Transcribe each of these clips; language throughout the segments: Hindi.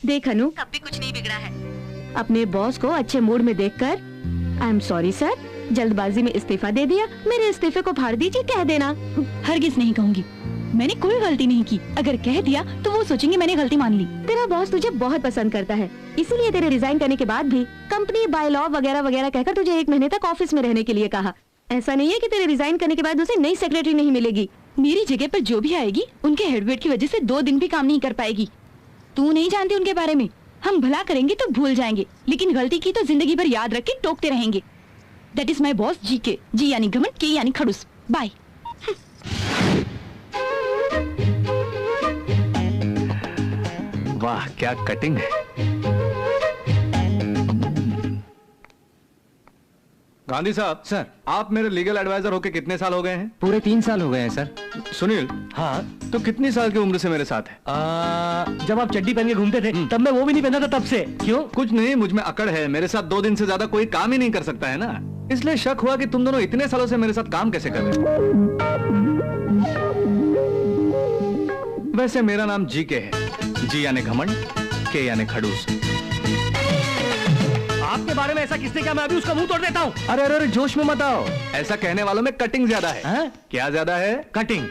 देख अनु, तब भी कुछ नहीं बिगड़ा है। अपने बॉस को अच्छे मूड में देखकर आई एम सॉरी सर, जल्दबाजी में इस्तीफा दे दिया, मेरे इस्तीफे को फाड़ दीजिए कह देना। हरगिज नहीं कहूँगी, मैंने कोई गलती नहीं की। अगर कह दिया तो वो सोचेंगे मैंने गलती मान ली। तेरा बॉस तुझे बहुत पसंद करता है, इसीलिए तेरे रिजाइन करने के बाद भी कंपनी बाय लॉ वगैरह वगैरह कहकर तुझे 1 महीने तक ऑफिस में रहने के लिए कहा। ऐसा नहीं है कि तेरे रिजाइन करने के बाद उसे नई सेक्रेटरी नहीं मिलेगी। मेरी जगह पर जो भी आएगी उनके हेडवेट की वजह से 2 दिन भी काम नहीं कर पाएगी। तू नहीं जानती उनके बारे में। हम भला करेंगे तो भूल जाएंगे, लेकिन गलती की तो जिंदगी भर याद रख के टोकते रहेंगे। That is my boss GK. G यानी घमंड, के यानी खड़ूस। बाय। वाह क्या कटिंग है। गांधी साहब। सर। आप मेरे लीगल एडवाइजर होके कितने साल हो गए हैं? पूरे 3 साल हो गए हैं सर। सुनील। हाँ। तो कितनी साल की उम्र से मेरे साथ है? जब आप चड्डी पहन के घूमते थे तब मैं वो भी नहीं पहना था, तब से। क्यों? कुछ नहीं, मुझ में अकड़ है। मेरे साथ 2 दिन से ज्यादा कोई काम ही नहीं कर सकता है ना, इसलिए शक हुआ कि तुम दोनों इतने सालों से मेरे साथ काम कैसे कर रहे हो। वैसे मेरा नाम जीके है। जी यानी घमंड, के यानी खड़ूस। आपके बारे में ऐसा किसने कहा? मैं अभी उसका मुंह तोड़ देता हूँ। अरे अरे अरे, जोश में मत आओ। ऐसा कहने वालों में कटिंग ज्यादा है। हाँ? क्या ज्यादा है? कटिंग।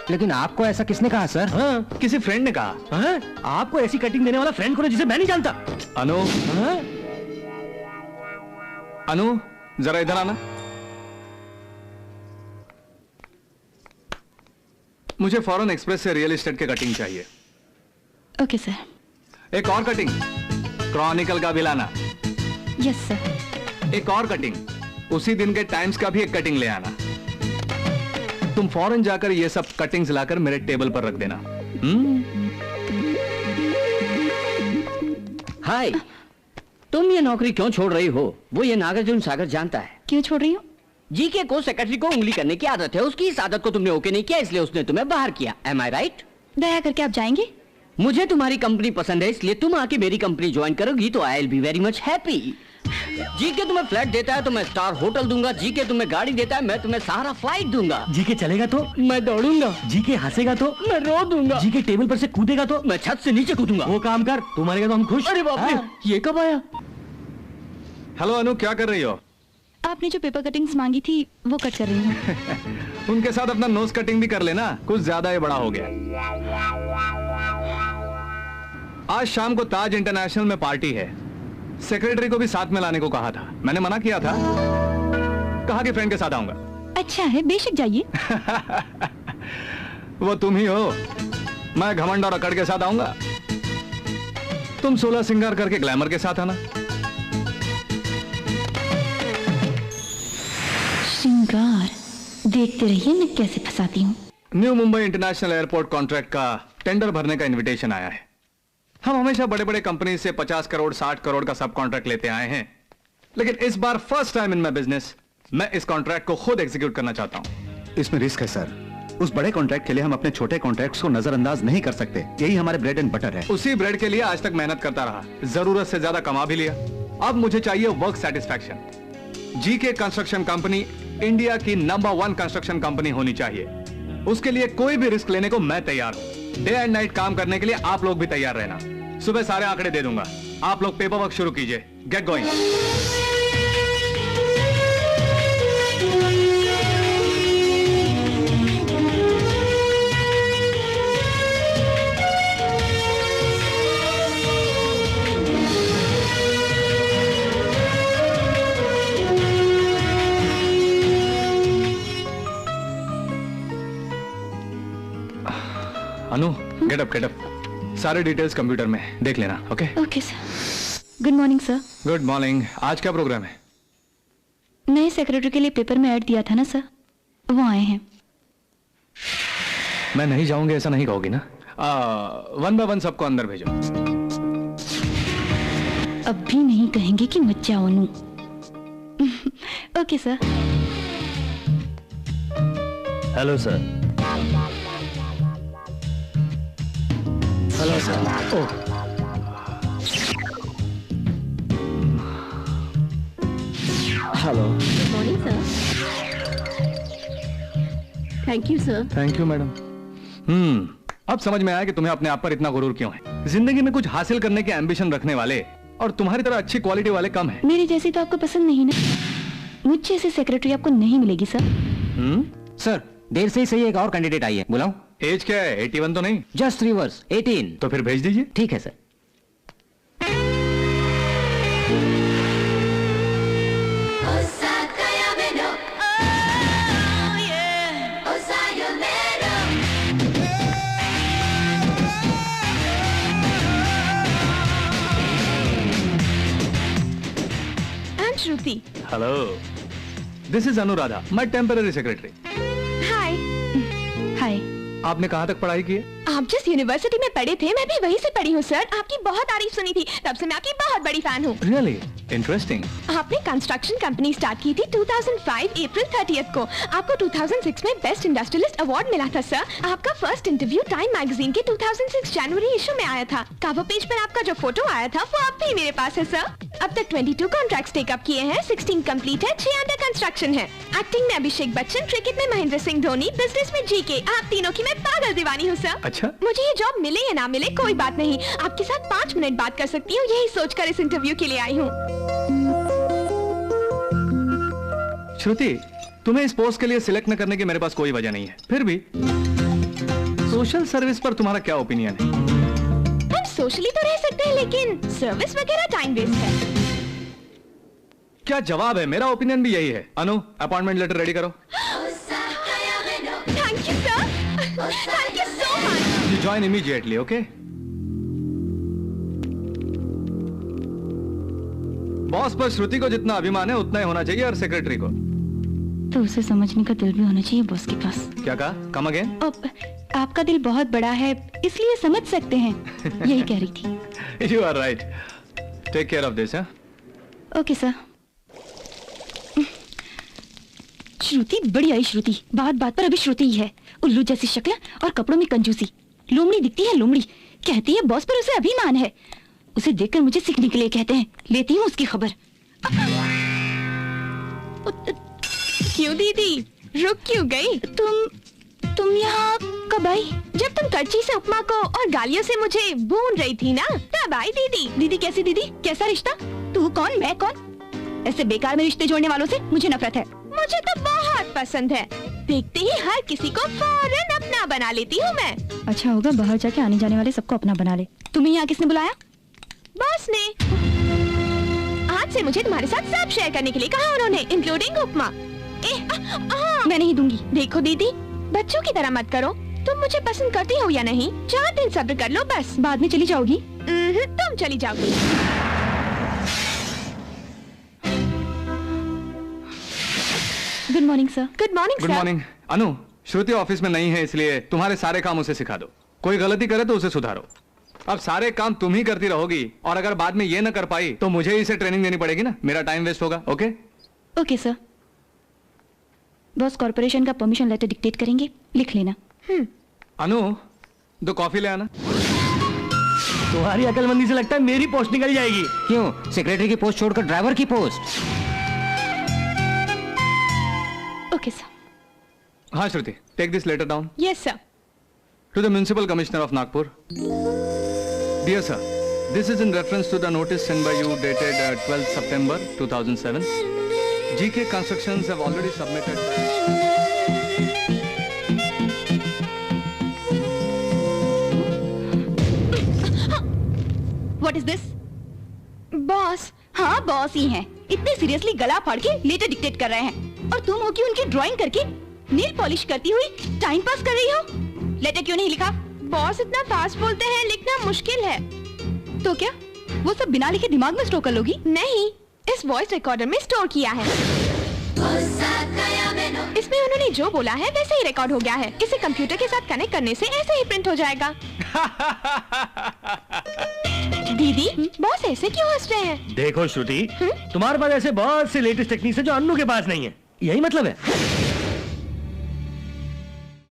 लेकिन आपको ऐसा किसने कहा सर? हाँ, किसी फ्रेंड ने कहा। हाँ? आपको ऐसी कटिंग देने वाला फ्रेंड कौन है जिसे मैं नहीं जानता? अनु। हाँ? अनु जरा इधर आना। मुझे फॉरेन एक्सप्रेस से रियल एस्टेट के कटिंग चाहिए। Okay sir. एक और कटिंग क्रॉनिकल का भी लाना। Yes sir. एक और कटिंग उसी दिन के टाइम्स का भी एक कटिंग ले आना। तुम फॉरेन जाकर ये सब कटिंग्स लाकर मेरे टेबल पर रख देना। हाय, तुम ये नौकरी क्यों छोड़ रही हो? वो ये नागार्जुन सागर जानता है। क्यों छोड़ रही हूँ? जीके को सेक्रेटरी को उंगली करने की आदत है। उसकी इस आदत को तुमने ओके नहीं किया, इसलिए उसने तुम्हें बाहर किया। एम आई राइट? दया करके आप जाएंगे? मुझे तुम्हारी कंपनी पसंद है, इसलिए तुम आके मेरी कंपनी ज्वाइन करोगी तो I will be very much happy. GK तुम्हें फ्लैट देता है तो मैं स्टार होटल दूंगा। जीके तुम्हें गाड़ी देता है, मैं तुम्हें सहारा फ्लाइट दूंगा। जीके चलेगा तो मैं दौड़ूंगा। जीके हंसेगा तो मैं रो दूंगा। जीके टेबल पर से कूदेगा तो मैं छत से नीचे कूदूंगा। वो काम कर, तुम्हारे तो हम खुश। अरे बाप रे, ये कब आया? हेलो अनु, क्या कर रही हो? आपने जो पेपर कटिंग्स मांगी थी वो कट कर रही हूँ। उनके साथ अपना नोज कटिंग भी कर लेना, कुछ ज्यादा ही बड़ा हो गया। आज शाम को ताज इंटरनेशनल में पार्टी है। सेक्रेटरी को भी साथ में लाने को कहा था, मैंने मना किया था। कहा कि फ्रेंड के साथ आऊंगा। अच्छा है, बेशक जाइए। वो तुम ही हो। मैं घमंड और अकड़ के साथ आऊंगा, तुम 16 सिंगार करके ग्लैमर के साथ आना। श्रृंगार देखते रहिए मैं कैसे फंसाती हूँ। New Mumbai international airport contract का टेंडर भरने का इनविटेशन आया है। हम हमेशा बड़े बड़े कंपनी से 50 करोड़ 60 करोड़ का सब कॉन्ट्रैक्ट लेते आए हैं, लेकिन इस बार first time in my business मैं इस कॉन्ट्रैक्ट को खुद एग्जीक्यूट करना चाहता हूं। इसमें रिस्क है सर। उस बड़े कॉन्ट्रैक्ट के लिए हम अपने छोटे कॉन्ट्रैक्ट्स को नजरअंदाज नहीं कर सकते। यही हमारे ब्रेड एंड बटर है। उसी ब्रेड के लिए आज तक मेहनत करता रहा, जरूरत से ज्यादा कमा भी लिया। अब मुझे चाहिए work satisfaction. GK construction company India की नंबर 1 कंस्ट्रक्शन कंपनी होनी चाहिए। उसके लिए कोई भी रिस्क लेने को मैं तैयार हूं। डे एंड नाइट काम करने के लिए आप लोग भी तैयार रहना। सुबह सारे आंकड़े दे दूंगा, आप लोग पेपर वर्क शुरू कीजिए। Get going. Anu, get up get up. सारे डिटेल्स कंप्यूटर में देख लेना। Okay okay sir. Good morning sir. Good morning. आज क्या प्रोग्राम है? नए सेक्रेटरी के लिए पेपर में ऐड दिया था ना सर, वो आए हैं। मैं नहीं जाऊंगी ऐसा नहीं कहोगी ना? 1 by 1 सबको अंदर भेजो। अब भी नहीं कहेंगे कि मत जाओ Anu. Okay sir. Hello sir. Hello sir. Oh, hello. Good morning sir. Thank you sir. Thank you madam. अब समझ में आया कि तुम्हें अपने आप पर इतना गुरूर क्यों है। जिंदगी में कुछ हासिल करने के एम्बिशन रखने वाले और तुम्हारी तरह अच्छी क्वालिटी वाले कम है। मेरी जैसी तो आपको पसंद नहीं ना। मुझ जैसी सेक्रेटरी आपको नहीं मिलेगी सर। सर देर से ही सही एक और कैंडिडेट आई है, बुलाऊं? एज क्या है? 81 तो नहीं? Just reverse 18। तो फिर भेज दीजिए। ठीक है sir. Shruti. Hello, this is Anuradha, my temporary secretary. Hi. Hi. आपने कहाँ तक पढ़ाई की है? आप जिस यूनिवर्सिटी में पढ़े थे मैं भी वहीं से पढ़ी हूँ सर। आपकी बहुत तारीफ सुनी थी, तब से मैं आपकी बहुत बड़ी फैन हूँ। Really interesting. आपने कंस्ट्रक्शन कंपनी स्टार्ट की थी 2005 अप्रैल 30 को। आपको 2006 में बेस्ट इंडस्ट्रियलिस्ट अवार्ड मिला था सर। आपका फर्स्ट इंटरव्यू टाइम मैगजीन के 2006 जनवरी इशू में आया था। कवर पेज पर आपका जो फोटो आया था वो अब भी मेरे पास है सर। अब तक 22 कॉन्ट्रैक्ट्स टेकअप किए हैं, 16 कंप्लीट है, 6 अंडर कंस्ट्रक्शन है। एक्टिंग में अभिषेक बच्चन, क्रिकेट में महेंद्र सिंह धोनी, बिजनेस में जीके। आप तीनों की मैं पागल दीवानी हूँ सर। अच्छा, मुझे ये जॉब मिले या ना मिले कोई बात नहीं, आपके साथ 5 मिनट बात कर सकती हूँ, यही सोचकर इस इंटरव्यू के लिए आई हूँ। श्रुति, तुम्हें इस पोस्ट के लिए सिलेक्ट न करने की मेरे पास कोई वजह नहीं है। फिर भी सोशल सर्विस पर तुम्हारा क्या ओपिनियन है? हम सोशली तो रह सकते हैं लेकिन सर्विस वगैरह टाइम वेस्ट है। क्या जवाब है? मेरा ओपिनियन भी यही है। अनु, अपॉइंटमेंट लेटर रेडी करो। Thank you sir, thank you so much. You join immediately, okay? Boss पर श्रुति को जितना अभिमान है उतना ही होना चाहिए और सेक्रेटरी को। तो उसे समझने का दिल भी होना चाहिए बॉस के पास। क्या कहा? Come again? आपका दिल बहुत बड़ा है इसलिए समझ सकते हैं, यही कह रही थी। You are right. Take care of this. Okay sir. Shruti बड़ी आई श्रुति, बात बात पर अभी श्रुति ही है। उल्लू जैसी शक्ल और कपड़ों में कंजूसी, लोमड़ी दिखती है लोमड़ी। कहती है बॉस पर उसे अभिमान है। उसे देखकर मुझे सीखने के लिए कहते हैं। लेती हूँ उसकी खबर। क्यों दीदी, रुक क्यों गई? तुम यहाँ कब आई? जब तुम करची से उपमा को और गालियों से मुझे भून रही थी ना, तब आई दीदी। दीदी कैसी दीदी? कैसा रिश्ता? तू कौन मैं कौन? ऐसे बेकार में रिश्ते जोड़ने वालों से मुझे नफरत है। मुझे तो बहुत पसंद है, देखते ही हर किसी को फौरन अपना बना लेती हूँ मैं। अच्छा होगा बाहर जाके आने जाने वाले सबको अपना बना ले। तुम्हें यहाँ किसने बुलाया? बॉस ने। आज से मुझे तुम्हारे साथ सब शेयर करने के लिए कहा उन्होंने, इंक्लूडिंग उपमा। मैं नहीं दूंगी। देखो दीदी, बच्चों की तरह मत करो। तुम मुझे पसंद करती हो या नहीं, 4 दिन सब्र कर लो बस। बाद में चली जाओगी? तुम चली जाओगी। Good morning sir. Good morning good morning. Anu, Shruti office में नहीं है इसलिए तुम्हारे सारे काम उसे सिखा दो। कोई गलती करे तो उसे सुधारो। अब सारे काम तुम ही करती रहोगी और अगर बाद में ये न कर पाई तो मुझे इसे ट्रेनिंग देनी पड़ेगी ना। मेरा टाइम वेस्ट होगा। Okay? Okay sir. Boss corporation का परमिशन लेटर डिक्टेट करेंगे, लिख लेना। अनु, 2 कॉफी ले आना। तुम्हारी अकलमंदी से लगता है मेरी पोस्ट निकल जाएगी। क्यों? सेक्रेटरी की पोस्ट छोड़कर ड्राइवर की पोस्ट? Okay sir. हाँ Shruti, take this letter down. Yes sir. To the Municipal Commissioner of Nagpur. Dear sir, this is in reference to the notice sent by you dated 12th September 2007. GK Constructions have already submitted. What is this? Boss. हाँ बॉस ही हैं। इतने सीरियसली गला फाड़ के लेटर डिक्टेट कर रहे हैं और तुम हो कि उनकी ड्राइंग करके नील पॉलिश करती हुई टाइम पास कर रही हो। लेटर क्यों नहीं लिखा? बॉस इतना फास्ट बोलते हैं, लिखना मुश्किल है। तो क्या वो सब बिना लिखे दिमाग में स्टोर कर लोगी? नहीं, इस वॉइस रिकॉर्डर में स्टोर किया है। इसमें उन्होंने जो बोला है वैसे ही रिकॉर्ड हो गया है। इसे कंप्यूटर के साथ कनेक्ट करने से ऐसे ही प्रिंट हो जाएगा। दीदी, बॉस ऐसे क्यों हंस रहे हैं? देखो श्रुति, तुम्हारे पास ऐसे बहुत से लेटेस्ट टेक्निक्स है जो अन्नू के पास नहीं है, यही मतलब है।